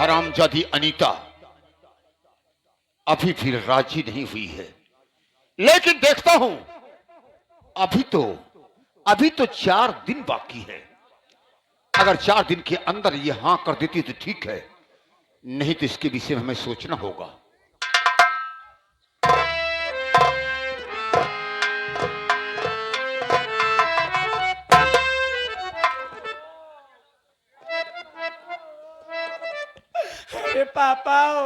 हरामजादी अनीता अभी फिर राजी नहीं हुई है, लेकिन देखता हूं अभी तो 4 दिन बाकी है। अगर 4 दिन के अंदर ये हां कर देती तो ठीक है, नहीं तो इसके विषय में हमें सोचना होगा। अरे पापा ओ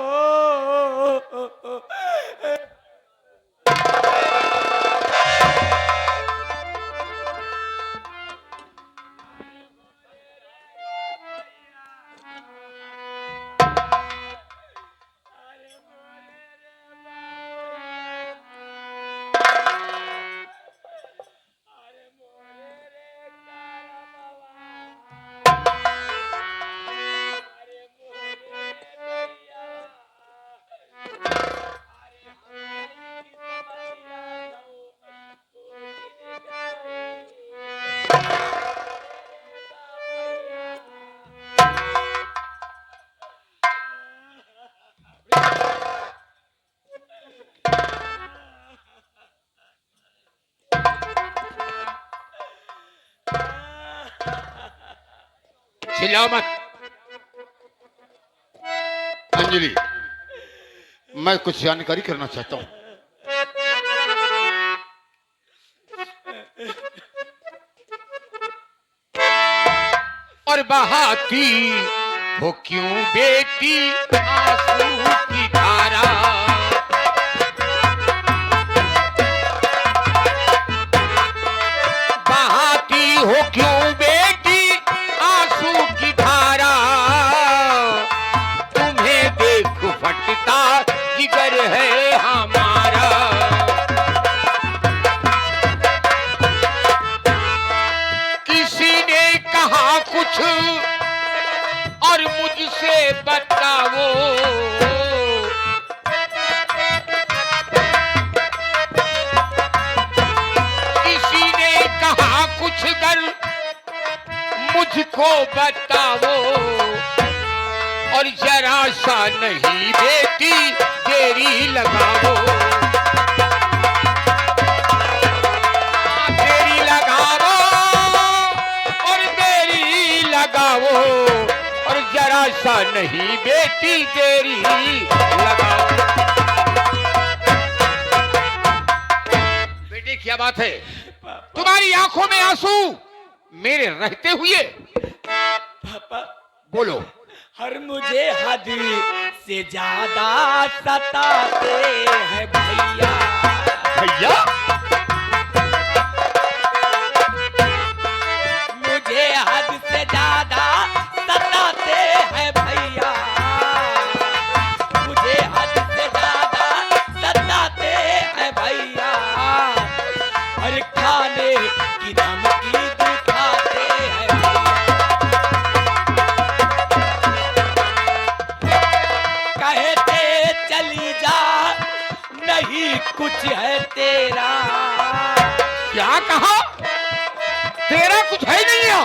चिल्लाओ मत। अंजलि, मैं कुछ जानकारी करना चाहता हूं। और बहाती हो क्यों बेटी आंसू की धारा, बहाती हो क्यों बेटी आंसू की धारा, तुम्हें देख फटता जिगर है हमारा। किसी ने कहा कुछ और मुझसे बताओ, किसी ने कहा कुछ गर मुझको बताओ, और जरा सा नहीं बेटी देरी लगाओ, देरी लगाओ और देरी लगाओ, और जरा सा नहीं बेटी देरी लगाओ। बेटी क्या बात है, तुम्हारी आंखों में आंसू मेरे रहते हुए? पापा बोलो। हर मुझे हद से ज्यादा सताते हैं भैया। भैया? मुझे हद से ज्यादा सताते हैं भैया, मुझे हद से ज्यादा सताते हैं भैया, और खाने की धमकी दिखाते हैं भैया। कहते चली जा नहीं कुछ है तेरा। क्या कहा? तेरा कुछ है नहीं है?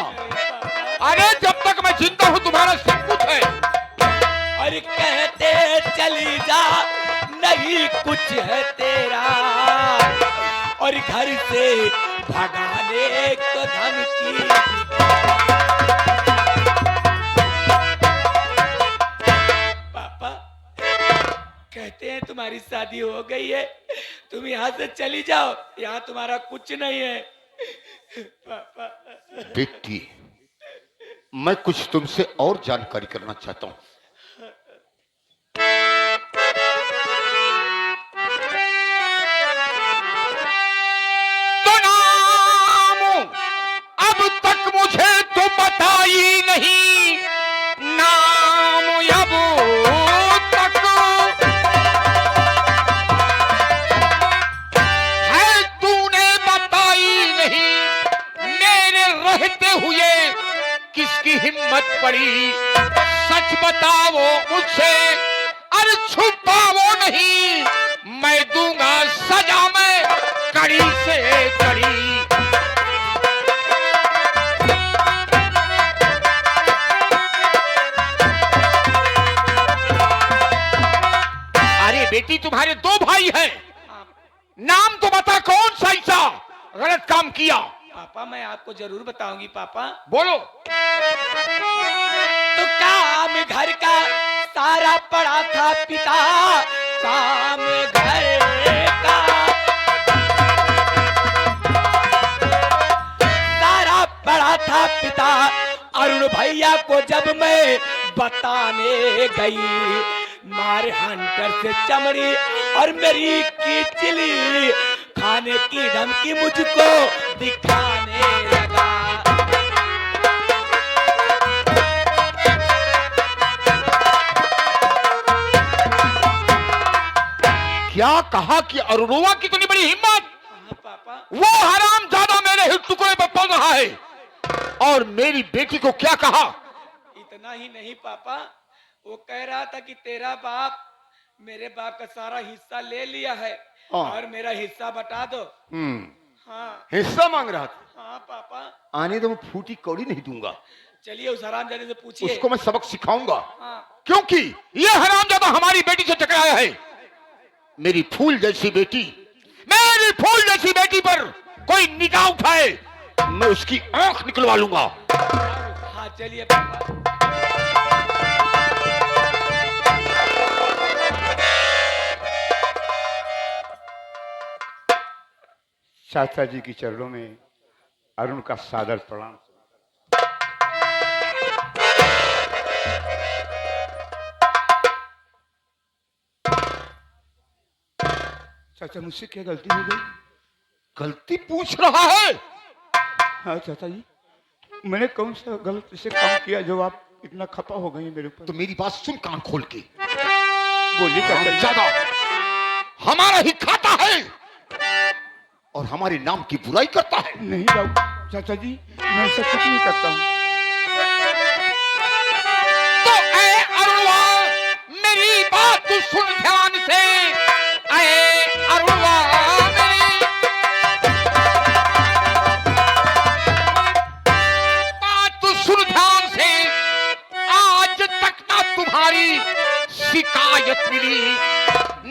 अरे जब तक मैं जिंदा हूं तुम्हारा सब कुछ है। और कहते चली जा नहीं कुछ है तेरा, और घर से भगाने को धमकी। पापा कहते हैं तुम्हारी शादी हो गई है, तुम यहाँ से चली जाओ, यहाँ तुम्हारा कुछ नहीं है। पापा बेटी, मैं कुछ तुमसे और जानकारी करना चाहता हूं। तो नाम अब तक मुझे तो पता ही नहीं, नाम अब तक है तूने बताई नहीं, मेरे रहते हुए किसकी हिम्मत पड़ी? सच बताओ मुझसे, अरे छुपाओ नहीं, मैं दूंगा सजा में कड़ी से कड़ी। बेटी तुम्हारे दो भाई हैं, हाँ, नाम तो बता कौन सा ऐसा गलत काम किया। पापा मैं आपको जरूर बताऊंगी पापा। बोलो। तो काम घर का सारा पड़ा था पिता, काम घर का सारा पड़ा था पिता। अरुण भैया को जब मैं बताने गई, मारे हंटर से चमड़ी और मेरी कीचली, खाने की धमकी मुझको दिखाने लगा। क्या कहा कि अरुणोवा की इतनी बड़ी हिम्मत? हाँ पापा। वो हराम ज्यादा मेरे हिट टुकड़े पर पल रहा है, और मेरी बेटी को क्या कहा? इतना ही नहीं पापा, वो कह रहा था कि तेरा बाप मेरे बाप का सारा हिस्सा ले लिया है हाँ। और मेरा हिस्सा बता दो। हाँ हिस्सा मांग रहा था। हाँ पापा। आने तो मैं फूटी कौड़ी नहीं दूंगा, चलिए उस हरामजादे से पूछिए। उसको मैं सबक सिखाऊंगा। हाँ क्योंकि ये हरामजादा हमारी बेटी से टकराया है। मेरी फूल जैसी बेटी, मेरी फूल जैसी बेटी पर कोई निगाह उठाए, मैं उसकी आंख निकलवा लूंगा। हाँ चलिए पापा। चाचा जी के चरणों में अरुण का सादर प्रणाम। चाचा मुझसे क्या गलती हो गई? गलती पूछ रहा है? हाँ चाचा जी, मैंने कौन सा गलत से काम किया जो आप इतना खपा हो गई मेरे ऊपर? तो मेरी बात सुन कान खोल के। बोलिए चाचा जी। ज्यादा हमारा ही खाता है और हमारे नाम की बुराई करता है। नहीं बाबू चाचा जी, मैं ऐसा कुछ नहीं करता हूँ। तो ऐ अरुणवा, मेरी बात तू सुन ध्यान से। ऐ अरुणवा, मेरी बात तू सुन ध्यान से। आज तक ना तुम्हारी शिकायत मिली,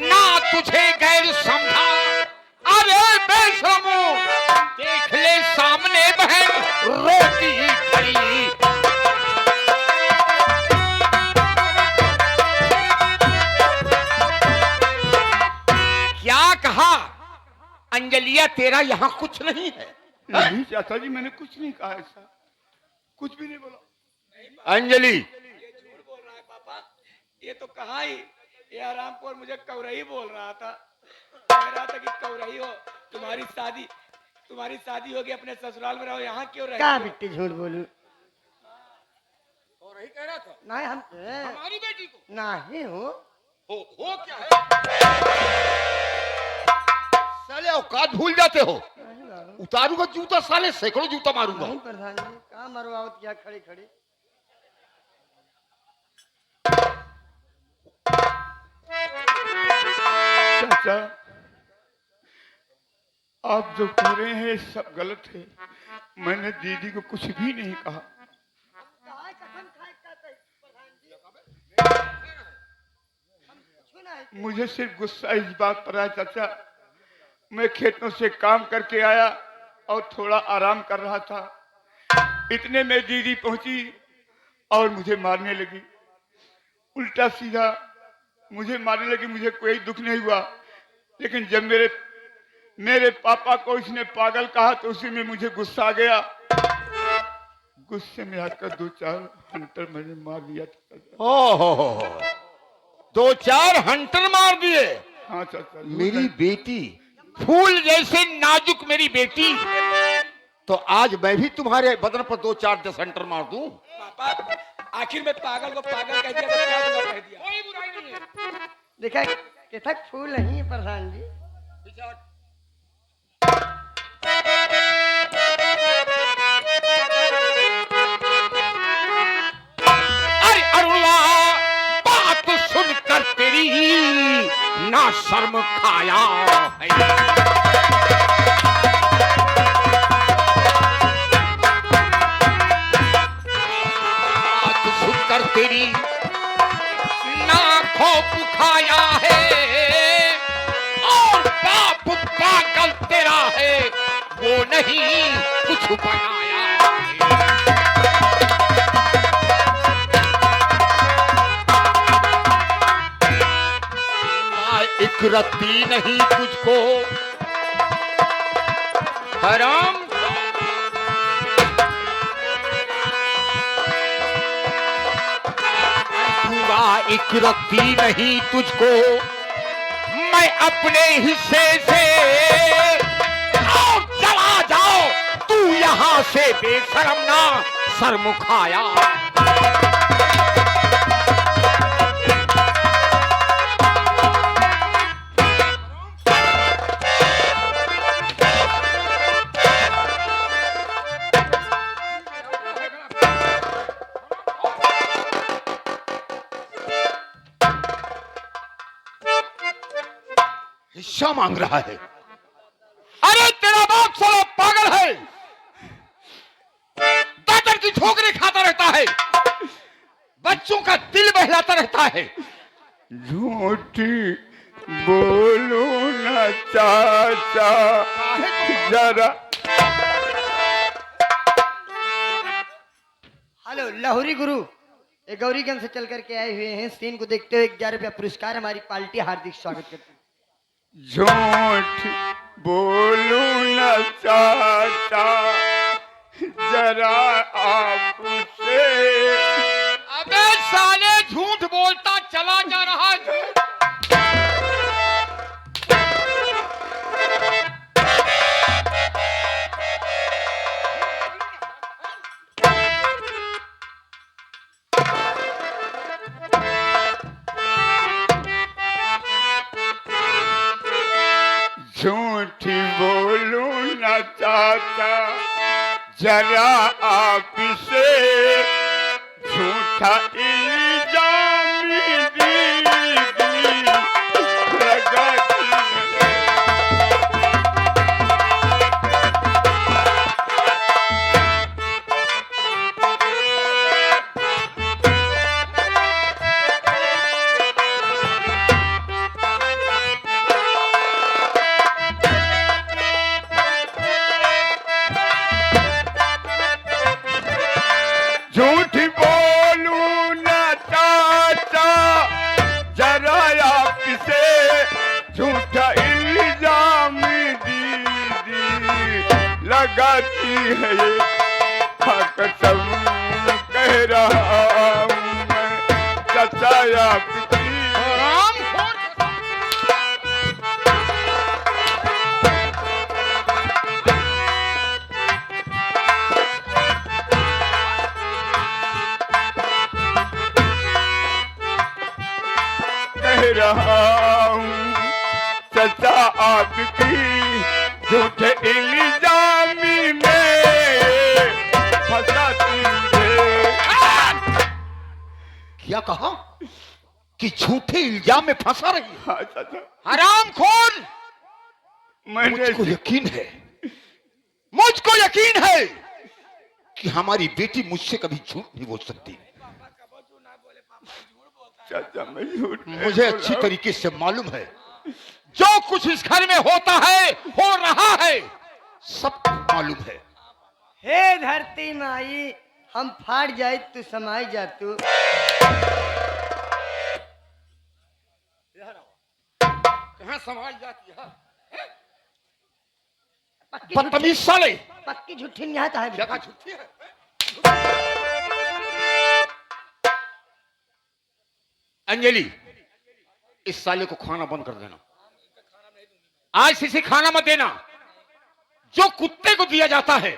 ना तुझे गैर समझा। अरे बेशरमो, देख ले सामने बहन रोती खड़ी। क्या कहा? अंजलिया तेरा यहाँ कुछ नहीं है। नहीं चाचा जी, मैंने कुछ नहीं कहा ऐसा, कुछ भी नहीं बोला। अंजलि, ये झूठ बोल रहा है पापा। ये तो कहा ही, ये आरामपुर मुझे कौरही बोल रहा था। कह रहा था कि कौरही हो, तुम्हारी शादी होगी, अपने ससुराल में रहो, यहाँ क्यों रहे? क्या बिट्टी झूठ बोलूं? और कह रहा था नहीं हम हमारी बेटी को नहीं हूँ। हो क्या है? साले औकात भूल जाते हो। नहीं बाबू, उतारूंगा जूता, साले सैकड़ों जूता मारूंगा। नहीं प्रधान जी, कहाँ मरवावत किया खड़ी खड़ी। चाचा, आप जो कह रहे हैं सब गलत है। मैंने दीदी को कुछ भी नहीं कहा। मुझे सिर्फ गुस्सा इस बात पर आया चाचा, मैं खेतों से काम करके आया और थोड़ा आराम कर रहा था। इतने में दीदी पहुंची और मुझे मारने लगी, उल्टा सीधा मुझे मारने लगी। मुझे कोई दुख नहीं हुआ, लेकिन जब मेरे पापा को इसने पागल कहा तो उसी में मुझे गुस्सा आ गया। गुस्से में आकर 2-4 हंटर मैंने मार दिया था। ओहो, 2-4 हंटर मार दिए। हाँ चाचा, मेरी बेटी, फूल जैसे नाजुक मेरी बेटी, तो आज मैं भी तुम्हारे बदन पर 2-4 हंटर मार दूं। पापा आखिर में पागल को पागल कह दिया तो क्या बुरा कह दिया? कोई बुराई नहीं है। देखा केथक फूल नहीं है प्रधान जी। अरे अरुणा, बात सुनकर तेरी ना शर्म खाया है। बात सुनकर तेरी ना खौफ खाया है। नहीं कुछ बनाया। एक रत्ती नहीं तुझको हराम, दूंगा एक रत्ती नहीं तुझको मैं अपने हिस्से से। आओ चला जाओ तू यहाँ से बेशरम ना शर्मुखाया। हिस्सा मांग रहा है। अरे तेरा बाप साला पागल है, दादर की ठोकरें खाता रहता है, बच्चों का दिल बहलाता रहता है। झूठी बोलो ना चाचा जरा। हेलो लाहौरी गुरु, ये गौरीगंज से चल करके आए हुए हैं। सीन को देखते हुए 11 रुपया पुरस्कार हमारी पार्टी हार्दिक स्वागत करती है। झूठ बोलो ना चाचा जरा आपसे। अबे साले झूठ बोलता चला जा रहा है। झूठी बोलो ना चाचा जरा आपसे। झूठा इल्जाम दीदी लगाती झूठ बोलू ना चाचा जरा आपसे। झूठा इल्जाम दीदी लगाती है ये कसम कह रहा हूँ मैं चाचा आपकी। कह रहा हूँ चाचा आपकी। झूठे इल्जाम में फंसाती है। क्या कहा कि झूठे इल्जाम में फंसा रही है? हाँ चाचा, हरामखोर, मैंने मुझको यकीन है कि हमारी बेटी मुझसे कभी झूठ नहीं बोल सकती। चाचा मैं झूठ नहीं मुझे बोला। अच्छी तरीके से मालूम है जो कुछ इस घर में होता है हो रहा है सब मालूम है। हे धरती माई, हम फाड़ जाए तू समाई जा तू। कहाँ समाज जाती है? पक्की बदतमीज साले। पक्की झूठी नहीं आता है। जगह झूठी है। अंजलि, इस साले को खाना बंद कर देना। आज से इसे खाना मत देना। जो कुत्ते को दिया जाता है,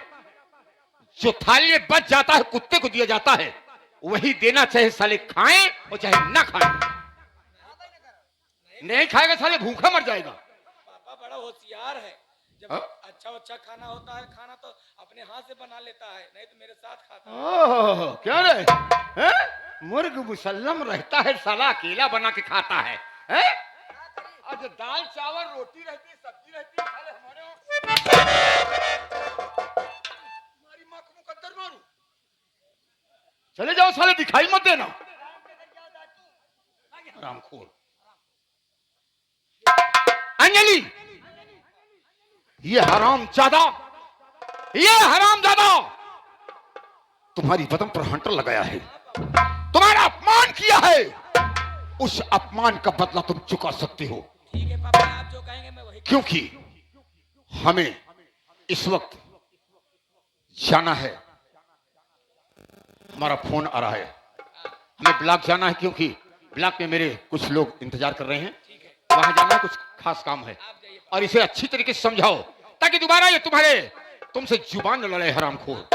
जो थाली में बच जाता है कुत्ते को दिया जाता है, वही देना, चाहे साले खाएं और चाहे ना खाएं। नहीं खाएगा साले भूखा मर जाएगा। पापा बड़ा होशियार है। जब अच्छा खाना होता है, खाना तो अपने हाथ से बना लेता है, नहीं तो मेरे साथ खाता है। ओह, क्या रे? मुर्ग मुसल्लम रहता है, साला अकेला बना के खाता है, हैं? आज दाल चावल रोटी रहती है, सब्जी रहती है, साले हमारी माँ को मुकद्दर मारू। चले जाओ साले, दिखाई मत देना रामखोर। अंजलि, ये हराम ज्यादा ये हरामजादा तुम्हारी बदन पर हंटर लगाया है, तुम्हारा अपमान किया है। उस अपमान का बदला तुम चुका सकते हो, ठीक है पापा, आप जो कहेंगे मैं वही। क्योंकि हमें इस वक्त जाना है। हमारा फोन आ रहा है, हमें ब्लॉक जाना है, क्योंकि ब्लॉक में मेरे कुछ लोग इंतजार कर रहे हैं। वहां जाना है, कुछ खास काम है। और इसे अच्छी तरीके से समझाओ ताकि दोबारा ये तुमसे जुबान न लड़े, हरामखोर।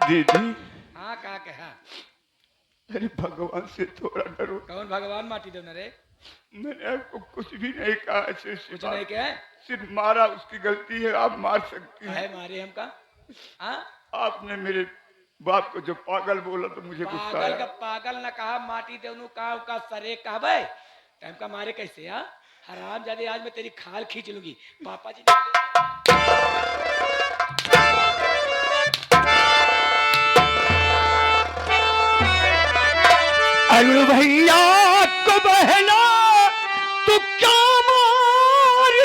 दीदी, हाँ कहा के हाँ। अरे भगवान से थोड़ा डरो। कौन भगवान माटी दो न रे? मैंने आपको कुछ भी नहीं कहा, ऐसे कुछ नहीं क्या है? सिर्फ मारा, उसकी गलती है, आप मार सकती हैं। है मारे हमका? हाँ आपने मेरे बाप को जो पागल बोला तो मुझे गुस्सा पागल का आया। पागल न कहा, माटी दे उन्हों कहा उनका सरे कहा भाई टाइम का मारे कैसे? हाँ हराम जादे, आज मैं तेरी खाल खींच लूंगी पापा जी। अरुण भैया को बहना तो क्या मार,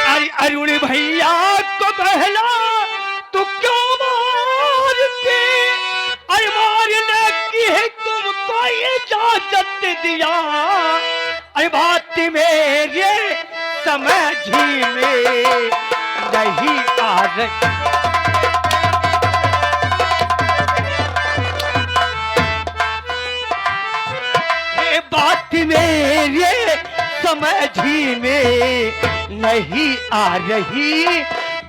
अरे अरुण भैया को बहना तो क्या मारते, अरे मारने की है तुमको इजाजत दिया, अरे बात मेरे समझी में नहीं आ रही, ये बात मेरे समझी में नहीं आ रही,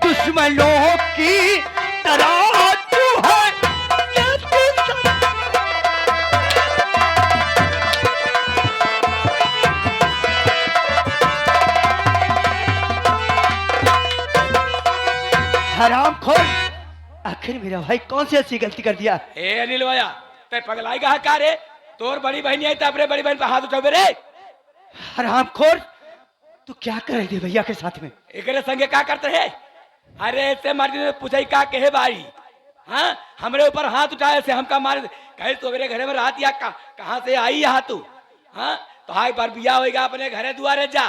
दुश्मनों की तरह तू है। हरामखोर, आखिर मेरा भाई कौन सी ऐसी गलती कर दिया? ए अनिल भैया ते पगलाई कहा का रे? तोर बड़ी बहनी आई अपने बड़ी बहन पे हाथ उठावे रे। हरामखोर, तू क्या कर रहे थे भैया के साथ में? एकरे संगे क्या करते है? अरे ऐसे मर्दी ने पूछा का कहे भाई, हाँ हमरे ऊपर हाथ उठाए से हमका मारे, कहे तो मेरे घरे में रात या कहाँ से आई यहाँ तू? हाँ तो हाई बार बिया होगा अपने घरे दुआरे जा,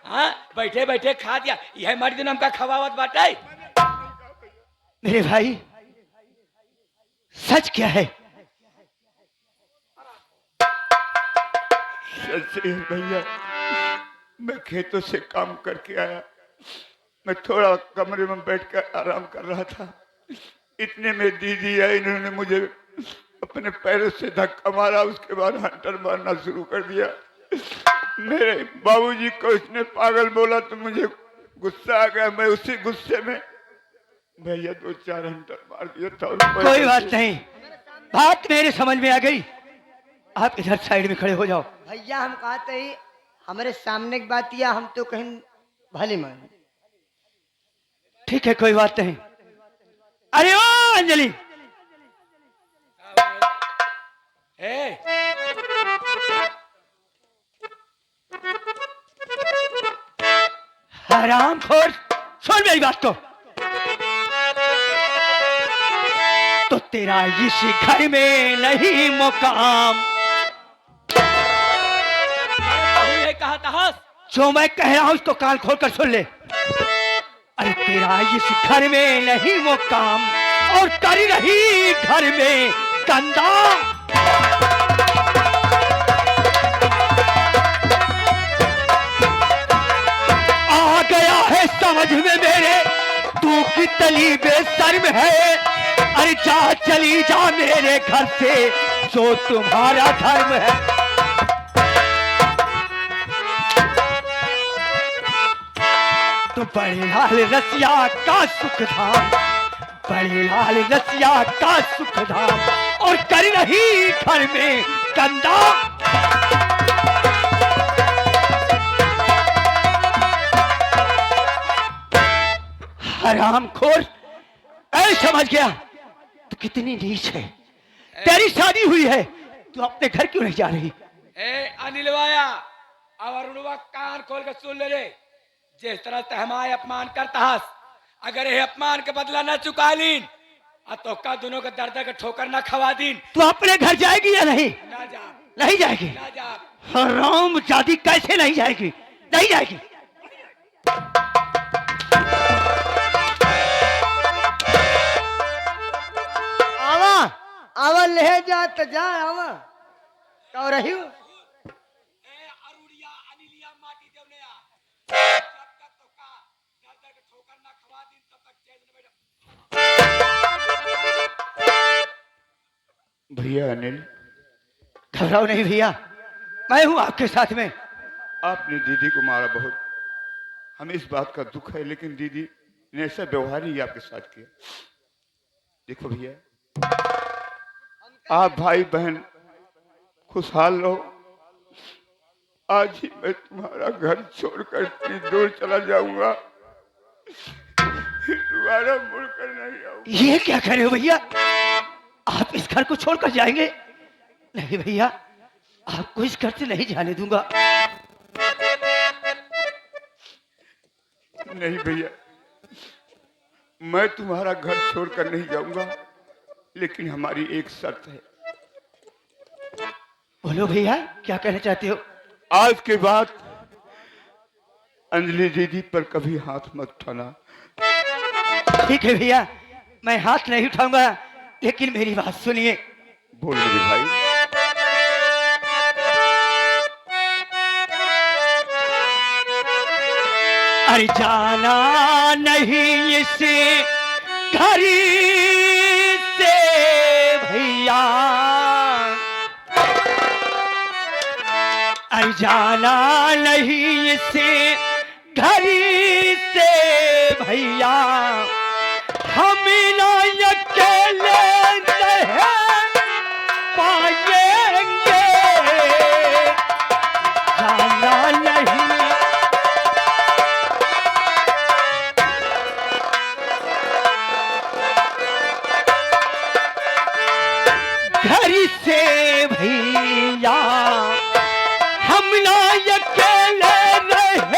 हाँ बैठे बैठे खा दिया, यह मर्दी ने हमका खवावत बाटे। मेरे भाई सच क्या है? सच है भैया, मैं खेतों से काम करके आया, मैं थोड़ा कमरे में बैठकर आराम कर रहा था, इतने में दीदी आई, इन्होंने मुझे अपने पैरों से धक्का मारा, उसके बाद हंटर मारना शुरू कर दिया। मेरे बाबूजी को इसने पागल बोला तो मुझे गुस्सा आ गया, मैं उसी गुस्से में भैया 2-4 हंटर मार दिया था। कोई बात नहीं, बात मेरे समझ में आ गई, आप इधर साइड में खड़े हो जाओ। भैया हम कहते ही हमारे सामने की बात या हम तो कहीं भली मान। ठीक है कोई बात नहीं। अरे ओ अंजलि, ए हरामखोर, सुन मेरी बात को, तो तेरा इस घर में नहीं मुकाम। ये कहा था जो मैं कह रहा हूं उसको कान खोल कर सुन ले। अरे तेरा इस घर में नहीं मुकाम, और कर रही घर में गंदा। आ गया है समझ में मेरे, तू कितनी बेशर्म है। अरे जा चली जा मेरे घर से, जो तुम्हारा धर्म है। तो बड़े लाल रसिया का सुख धाम, बड़े लाल रसिया का सुख धाम, और कर रही घर में गंदा। हरामखोर, ऐ समझ गया तू कितनी नीच है। तेरी शादी हुई है, तू अपने घर क्यों नहीं जा रही? ए अनिल भाया, अब अरुणवा कान खोल के सुन ले रे, जिस तरह से हमारे अपमान करता हस, अगर ये अपमान के बदला न चुका लीन तो का दोनों का दर्द का ठोकर न खवा दीन। तू अपने घर जाएगी या नहीं? ना जा, नहीं जाएगी। ना जा। हराम जादी कैसे नहीं जाएगी? नहीं जाएगी। आवा आवा ले जा तो जा आवा कह रही हो। भैया अनिल, घबराओ नहीं भैया, मैं हूं आपके साथ में। आपने दीदी को मारा बहुत, हमें इस बात का दुख है, लेकिन दीदी ने ऐसा व्यवहार ही आपके साथ किया। देखो भैया, आप भाई बहन खुशहाल रहो। आज ही मैं तुम्हारा घर छोड़कर इतनी दूर चला जाऊंगा, दोबारा मुड़कर नहीं आऊंगा। ये क्या कर रहे हो भैया? आप इस घर को छोड़कर जाएंगे? नहीं भैया, आपको इस घर से नहीं जाने दूंगा। नहीं भैया, मैं तुम्हारा घर छोड़कर नहीं जाऊंगा, लेकिन हमारी एक शर्त है। बोलो भैया, क्या कहना चाहते हो? आज के बाद अंजलि दीदी पर कभी हाथ मत उठाना। ठीक है भैया, मैं हाथ नहीं उठाऊंगा, लेकिन मेरी बात सुनिए। बोल मेरे भाई। अरे जाना नहीं इस घर से भैया, अरे जाना नहीं इस घर से भैया, हम ना अकेले रह पाएंगे। जाना नहीं घर से भैया, हम ना अकेले रह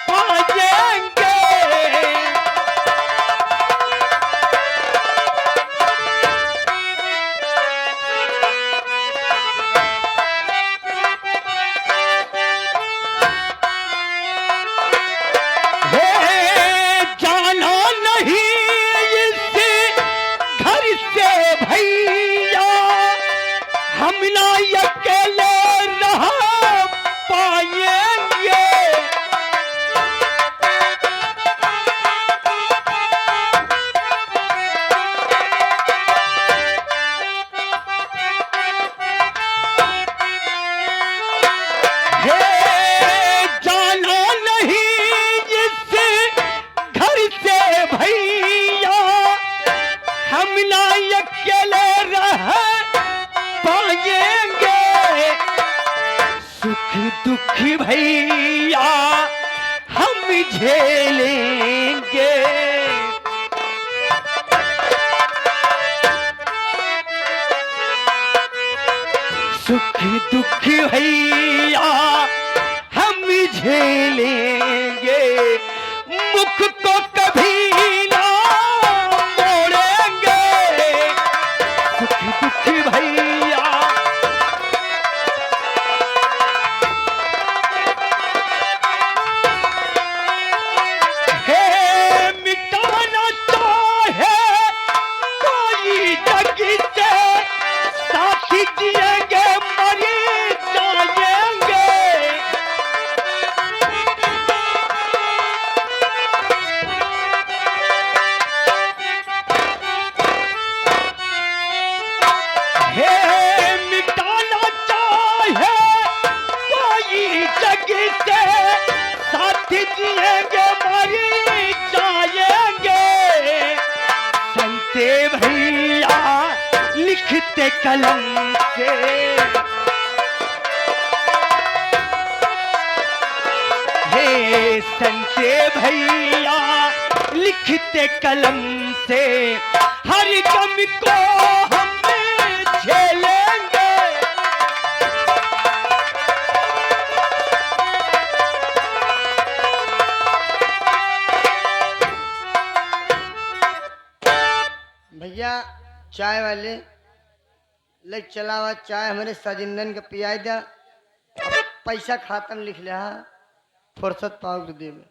पाएंगे। जाना नहीं इस घर से भैया, हम ना अकेले रह पाएंगे। जाना नहीं इस घर से भैया, हम ना अकेले रह पाएंगे। सुख दुख भैया हम झेलेंगे। सुख दुख भैया हम झेलेंगे। मुख को कभी ना मोड़ेंगे। सुख दुख भैया है मिटाना चाहे कोई जग से, साथी जिएंगे मर जाएंगे। है मिटाना चाहे कोई जग से, साथी जिएंगे मर जाएंगे। संते भैया लिखते कलम से, हे संते भैया लिखते कलम से, हर गम को हम झेलेंगे। भैया चाय वाले ले चलावा चाय हमारे सजिंदन के पियाई दा। पैसा खाता में लिख लिया, फुर्सत पाओ तो देवे।